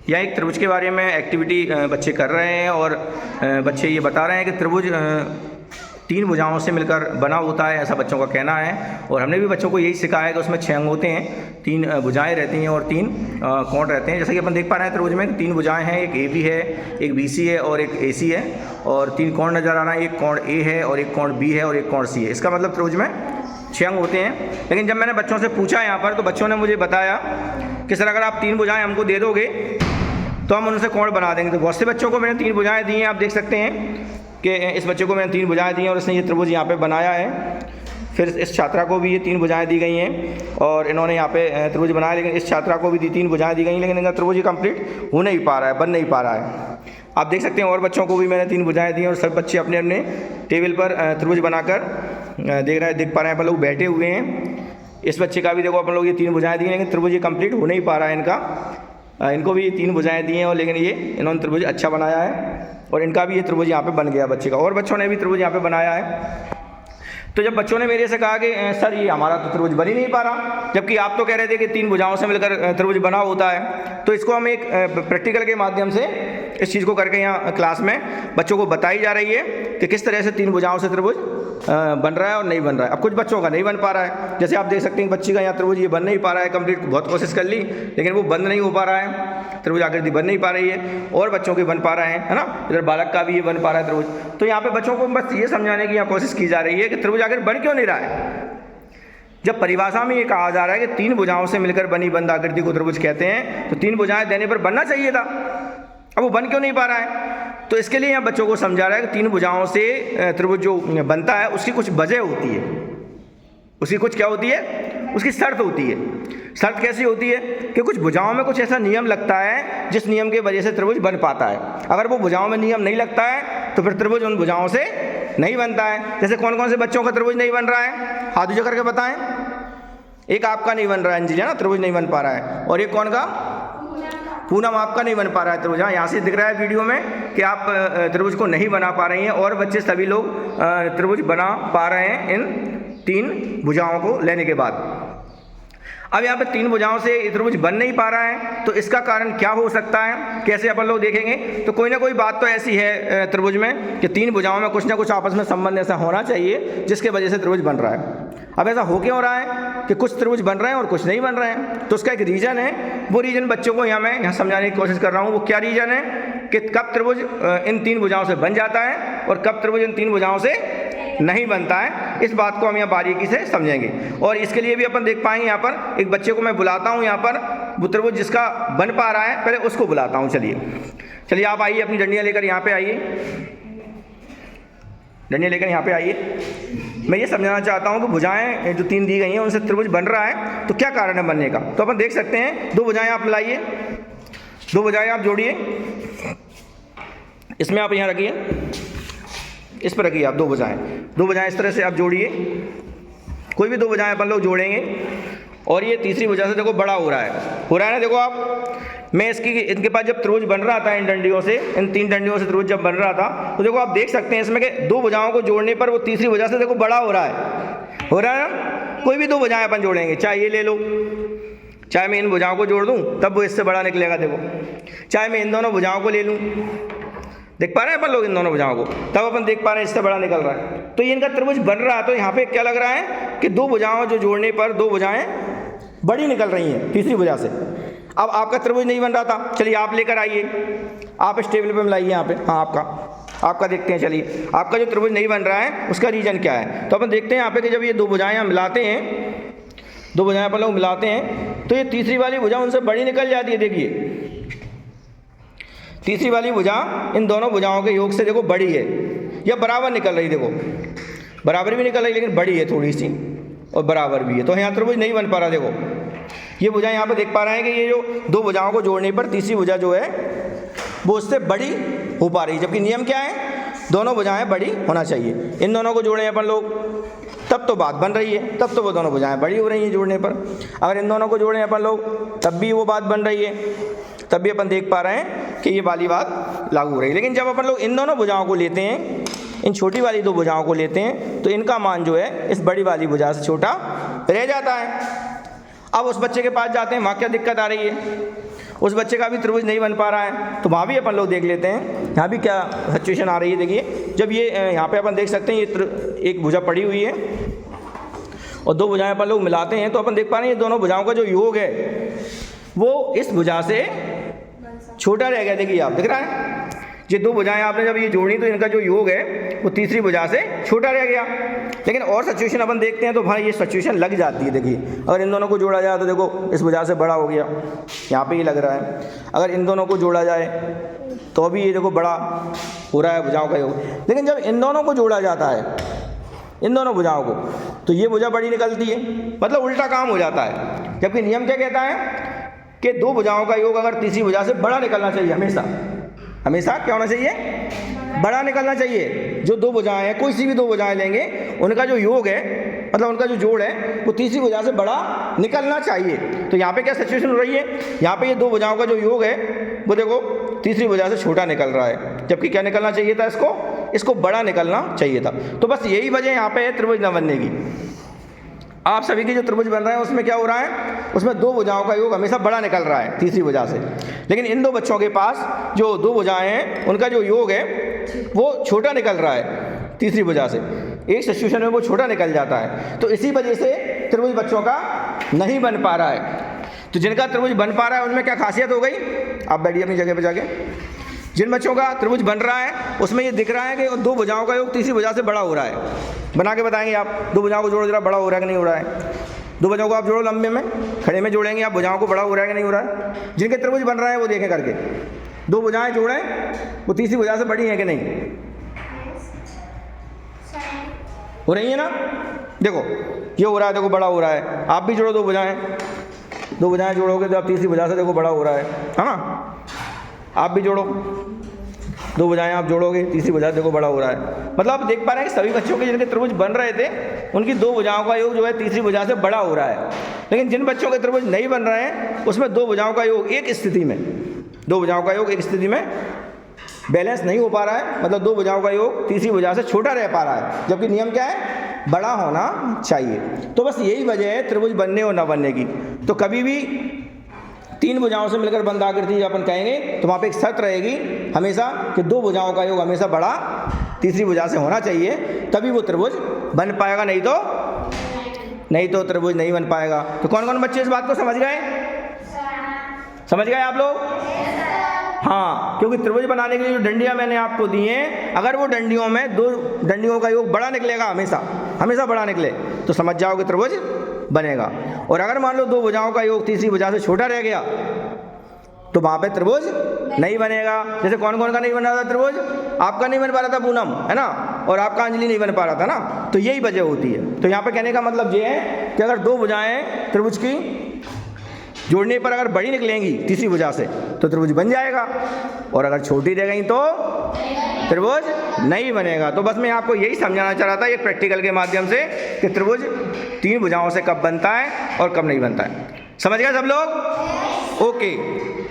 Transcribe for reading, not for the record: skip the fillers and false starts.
यहाँ एक त्रिभुज के बारे में एक्टिविटी बच्चे कर रहे हैं और बच्चे ये बता रहे हैं कि त्रिभुज 3 भुजाओं से मिलकर बना होता है, ऐसा बच्चों का कहना है। और हमने भी बच्चों को यही सिखाया है कि उसमें 6 अंग होते हैं, 3 भुजाएं रहती हैं और 3 कोण रहते हैं। जैसा कि अपन देख पा रहे हैं त्रिभुज में 3 भुजाएं हैं, एक AB है, एक BC है और एक AC है, और 3 कोण नज़र आ रहा है, एक कोण A है और एक कोण B है और एक कोण C है। इसका मतलब त्रिभुज में 6 अंग होते हैं। लेकिन जब मैंने बच्चों से पूछा यहाँ पर, तो बच्चों ने मुझे बताया कि सर अगर आप 3 भुजाएँ हमको दे दोगे तो हम उनसे कोण बना देंगे। तो बहुत से बच्चों को मैंने 3 भुजाएँ दी हैं। आप देख सकते हैं कि इस बच्चे को मैंने 3 भुजाएँ दी हैं और इसने ये त्रिभुज यहाँ पे बनाया है। फिर इस छात्रा को भी ये 3 भुजाएँ दी गई हैं और इन्होंने यहाँ पे त्रिभुज बनाया, लेकिन इस छात्रा को भी 3 भुजाएँ दी गई, लेकिन इनका त्रिभुज कंप्लीट हो नहीं पा रहा है, बन नहीं पा रहा है। आप देख सकते हैं और बच्चों को भी मैंने 3 भुजाएँ दी हैं और सब बच्चे अपने अपने टेबल पर त्रिभुज बनाकर देख पा रहे हैं। अपन लोग बैठे हुए हैं। इस बच्चे का भी देखो अपन लोग ये 3 भुजाएँ दी हैं, लेकिन त्रिभुज ये कंप्लीट हो नहीं पा रहा है इनका। इनको भी 3 भुजाएँ दी हैं और लेकिन ये इन्होंने त्रिभुज अच्छा बनाया है और इनका भी ये त्रिभुज यहाँ पे बन गया बच्चे का, और बच्चों ने भी त्रिभुज यहाँ पे बनाया है। तो जब बच्चों ने मेरे से कहा कि सर ये हमारा तो त्रिभुज बन ही नहीं पा रहा, जबकि आप तो कह रहे थे कि 3 भुजाओं से मिलकर त्रिभुज बना होता है, तो इसको हम एक प्रैक्टिकल के माध्यम से इस चीज़ को करके यहाँ क्लास में बच्चों को बताई जा रही है कि किस तरह से 3 भुजाओं से त्रिभुज बन रहा है और नहीं बन रहा है। अब कुछ बच्चों का नहीं बन पा रहा है, जैसे आप देख सकते हैं बच्ची का यहाँ त्रिभुज ये बन नहीं पा रहा है कंप्लीट, बहुत कोशिश कर ली लेकिन वो बंद नहीं हो पा रहा है, त्रिभुज आकृति बन नहीं पा रही है। और बच्चों के बन पा रहे हैं, है ना, इधर बालक का भी ये बन पा रहा है त्रिभुज। तो यहाँ पे बच्चों को बस ये समझाने की यहाँ कोशिश की जा रही है कि त्रिभुज आकृति बन क्यों नहीं रहा है। जब परिभाषा में ये कहा जा रहा है कि 3 भुजाओं से मिलकर बनी बंद आकृति को त्रिभुज कहते हैं, तो 3 भुजाएं देने पर बनना चाहिए था, अब वो बन क्यों नहीं पा रहा है। तो इसके लिए यहाँ बच्चों को समझा रहा है कि 3 भुजाओं से त्रिभुज जो बनता है उसकी कुछ वजह होती है, उसकी कुछ क्या होती है, उसकी शर्त होती है। शर्त कैसी होती है कि कुछ भुजाओं में कुछ ऐसा नियम लगता है जिस नियम की वजह से त्रिभुज बन पाता है। अगर वो भुजाओं में नियम नहीं लगता है तो फिर त्रिभुज उन भुजाओं से नहीं बनता है। जैसे कौन कौन से बच्चों का त्रिभुज नहीं बन रहा है, हाथ ऊंचा करके बताएं। एक आपका नहीं बन रहा है अंजलि, है ना, त्रिभुज नहीं बन पा रहा है, और एक कौन का, पूनम आपका नहीं बन पा रहा है त्रिभुज। यहाँ से दिख रहा है वीडियो में कि आप त्रिभुज को नहीं बना पा रही हैं, और बच्चे सभी लोग त्रिभुज बना पा रहे हैं इन 3 भुजाओं को लेने के बाद। अब यहाँ पे 3 भुजाओं से त्रिभुज बन नहीं पा रहा है, तो इसका कारण क्या हो सकता है, कैसे अपन लोग देखेंगे। तो कोई ना कोई बात तो ऐसी है त्रिभुज में कि 3 भुजाओं में कुछ ना कुछ आपस में संबंध ऐसा होना चाहिए जिसके वजह से त्रिभुज बन रहा है। अब ऐसा हो क्यों रहा है कि कुछ त्रिभुज बन रहे हैं और कुछ नहीं बन रहे हैं, तो उसका एक रीज़न है। वो रीज़न बच्चों को मैं समझाने की कोशिश कर रहा हूँ। वो क्या रीज़न है कि कब त्रिभुज इन 3 भुजाओं से बन जाता है और कब त्रिभुज इन 3 भुजाओं से नहीं बनता है। इस बात को हम यहाँ बारीकी से समझेंगे, और इसके लिए भी अपन देख पाएंगे। यहाँ पर एक बच्चे को मैं बुलाता हूँ, यहाँ पर वो त्रिभुज जिसका बन पा रहा है पहले उसको बुलाता हूँ। चलिए आप आइए, अपनी डंडियाँ लेकर यहाँ पे आइए, डंडियाँ लेकर यहाँ पे आइए। मैं ये समझाना चाहता हूँ कि भुजाएं जो 3 दी गई हैं उनसे त्रिभुज बन रहा है, तो क्या कारण है बनने का। तो अपन देख सकते हैं 2 भुजाएं आप लाइए, 2 भुजाएं आप जोड़िए, इसमें आप यहाँ रखिए, इस पर रखिए आप 2 भुजाएं इस तरह से आप जोड़िए। कोई भी 2 भुजाएं अपन लोग जोड़ेंगे और ये तीसरी भुजा से देखो बड़ा हो रहा है ना। देखो आप, मैं इनके पास जब त्रिभुज बन रहा था इन डंडियों से, इन 3 डंडियों से त्रिभुज जब बन रहा था, तो देखो आप देख सकते हैं इसमें कि 2 भुजाओं को जोड़ने पर वो तीसरी भुजा से देखो बड़ा हो रहा है ना। कोई भी 2 भुजाएं अपन जोड़ेंगे, चाहे ये ले लो, चाहे मैं इन भुजाओं को जोड़ दूं तब वो इससे बड़ा निकलेगा, देखो, चाहे मैं इन दोनों भुजाओं को ले लूं, देख पा रहे हैं अपन लोग इन दोनों भुजाओं को, तब अपन देख पा रहे हैं इससे बड़ा निकल रहा है। तो ये इनका त्रिभुज बन रहा है। तो यहाँ पे क्या लग रहा है कि 2 भुजाओं जो जोड़ने पर 2 भुजाएं बड़ी निकल रही हैं तीसरी भुजा से। अब आपका त्रिभुज नहीं बन रहा था, चलिए आप लेकर आइए, आप इस टेबल पे मिलाइए यहाँ पे। हाँ, आपका देखते हैं। चलिए आपका जो त्रिभुज नहीं बन रहा है उसका रीजन क्या है। तो अपन देखते हैं यहाँ पे कि जब ये 2 भुजाएं हम मिलाते हैं, 2 भुजाएं अपन लोग मिलाते हैं, तो ये तीसरी वाली भुजा उनसे बड़ी निकल जाती है। देखिए तीसरी वाली भुजा इन दोनों भुजाओं के योग से देखो बड़ी है, या बराबर निकल रही, देखो बराबर भी निकल रही लेकिन बड़ी है थोड़ी सी, और बराबर भी है। तो यहाँ त्रिभुज नहीं बन पा रहा। देखो ये भुजा यहाँ पे देख पा रहे हैं कि ये जो 2 भुजाओं को जोड़ने पर तीसरी भुजा जो है वो उससे बड़ी हो पा रही है, जबकि नियम क्या है, दोनों भुजाएं बड़ी होना चाहिए। इन दोनों को जोड़े अपन लोग तब तो बात बन रही है, तब तो वो दोनों भुजाएं बड़ी हो रही हैं जोड़ने पर। अगर इन दोनों को जोड़े अपन लोग तब भी वो बात बन रही है, तब भी अपन देख पा रहे हैं कि ये वाली बात लागू हो रही है। लेकिन जब अपन लोग इन दोनों भुजाओं को लेते हैं, इन छोटी वाली 2 भुजाओं को लेते हैं, तो इनका मान जो है इस बड़ी वाली भुजा से छोटा रह जाता है। अब उस बच्चे के पास जाते हैं, वहाँ क्या दिक्कत आ रही है, उस बच्चे का भी त्रिभुज नहीं बन पा रहा है, तो वहाँ भी अपन लोग देख लेते हैं यहाँ भी क्या सिचुएशन आ रही है। देखिए जब ये यहाँ पे अपन देख सकते हैं ये एक भुजा पड़ी हुई है और दो भुजाएं अपन लोग मिलाते हैं तो अपन देख पा रहे हैं ये दोनों भुजाओं का जो योग है वो इस भुजा से छोटा रह गया। देखिए आप दिख रहा है ये दो भुजाएं आपने जब ये जोड़ी तो इनका जो योग है वो तीसरी भुजा से छोटा रह गया। लेकिन और सिचुएशन अपन देखते हैं तो भाई ये सिचुएशन लग जाती है। देखिए अगर इन दोनों को जोड़ा जाए तो देखो इस भुजा से बड़ा हो गया, यहाँ पे ये लग रहा है। अगर इन दोनों को जोड़ा जाए तो भी ये देखो बड़ा हो रहा है भुजाओं का योग। लेकिन जब इन दोनों को जोड़ा जाता है, इन दोनों भुजाओं को, तो ये भुजा बड़ी निकलती है, मतलब उल्टा काम हो जाता है। जबकि नियम क्या कहता है कि दो भुजाओं का योग अगर तीसरी भुजा से बड़ा निकलना चाहिए, हमेशा क्या होना चाहिए, बड़ा निकलना चाहिए। जो दो भुजाएं हैं, कोई सी भी दो भुजाएं लेंगे, उनका जो योग है, मतलब उनका जो जोड़ है, वो तीसरी भुजा से बड़ा निकलना चाहिए। तो यहाँ पे क्या सिचुएशन हो रही है, यहाँ पे ये दो भुजाओं का जो योग है वो देखो तीसरी भुजा से छोटा निकल रहा है, जबकि क्या निकलना चाहिए था, इसको बड़ा निकलना चाहिए था। तो बस यही वजह यहाँ पे है त्रिभुज न बनने की। आप सभी के जो त्रिभुज बन रहे हैं उसमें क्या हो रहा है, उसमें दो भुजाओं का योग हमेशा बड़ा निकल रहा है तीसरी भुजा से। लेकिन इन दो बच्चों के पास जो दो भुजाएं हैं उनका जो योग है वो छोटा निकल रहा है तीसरी भुजा से, एक सिचुएशन में वो छोटा निकल जाता है। तो इसी वजह से त्रिभुज बच्चों का नहीं बन पा रहा है। तो जिनका त्रिभुज बन पा रहा है उनमें क्या खासियत हो गई, आप बैठिए अपनी जगह पर जाके। जिन बच्चों का त्रिभुज बन रहा है उसमें ये दिख रहा है कि दो भुजाओं का योग तीसरी भुजा से बड़ा हो रहा है। बना के बताएंगे आप, दो भुजाओं को जोड़ो जरा, बड़ा हो रहा है कि नहीं हो रहा है। दो भुजाओं को आप जोड़ो लंबे में, खड़े में जोड़ेंगे आप, भुजाओं को बड़ा हो रहा है कि नहीं हो रहा है। जिनके त्रिभुज बन रहा है वो देखें करके, दो भुजाएं जोड़ें, वो तीसरी भुजा से बड़ी हैं कि नहीं, हो रही है ना। देखो ये हो रहा है, देखो बड़ा हो रहा है। आप भी जोड़ो दो भुजाएं जोड़ोगे तो आप तीसरी भुजा से देखो बड़ा हो रहा है ना। आप भी जोड़ो, दो भुजाएं आप जोड़ोगे, तीसरी भुजा देखो बड़ा हो रहा है। मतलब आप देख पा रहे हैं कि सभी बच्चों के जिनके त्रिभुज बन रहे थे उनकी दो भुजाओं का योग जो है तीसरी भुजा से बड़ा हो रहा है। लेकिन जिन बच्चों के त्रिभुज नहीं बन रहे हैं उसमें दो भुजाओं का योग एक स्थिति में, दो भुजाओं का योग एक स्थिति में बैलेंस नहीं हो पा रहा है, मतलब दो भुजाओं का योग तीसरी भुजा से छोटा रह पा रहा है, जबकि नियम क्या है, बड़ा होना चाहिए। तो बस यही वजह है त्रिभुज बनने और न बनने की। तो कभी भी तीन भुजाओं से मिलकर बंद आकृति अपन कहेंगे तो वहाँ पे एक शर्त रहेगी हमेशा कि दो भुजाओं का योग हमेशा बड़ा तीसरी भुजा से होना चाहिए, तभी वो त्रिभुज बन पाएगा, नहीं तो त्रिभुज नहीं बन पाएगा। तो कौन कौन बच्चे इस बात को समझ गए आप लोग? हाँ, क्योंकि त्रिभुज बनाने के लिए जो डंडियां मैंने आपको दी हैं, अगर वो डंडियों में दो डंडियों का योग बड़ा निकलेगा, हमेशा बड़ा निकले, तो समझ जाओ कि त्रिभुज बनेगा। और अगर मान लो दो भुजाओं का योग तीसरी भुजा से छोटा रह गया तो वहां पे त्रिभुज नहीं बनेगा। जैसे कौन कौन का नहीं बन रहा था त्रिभुज, आपका नहीं बन पा रहा था पूनम, है ना, और आपका अंजलि नहीं बन पा रहा था ना। तो यही वजह होती है। तो यहाँ पे कहने का मतलब ये है कि अगर दो भुजाएं त्रिभुज की जोड़ने पर अगर बड़ी निकलेंगी तीसरी भुजा से तो त्रिभुज बन जाएगा, और अगर छोटी रह गई तो त्रिभुज नहीं बनेगा। तो बस मैं आपको यही समझाना चाह रहा था एक प्रैक्टिकल के माध्यम से कि त्रिभुज तीन भुजाओं से कब बनता है और कब नहीं बनता है। समझ गए सब लोग? ओके।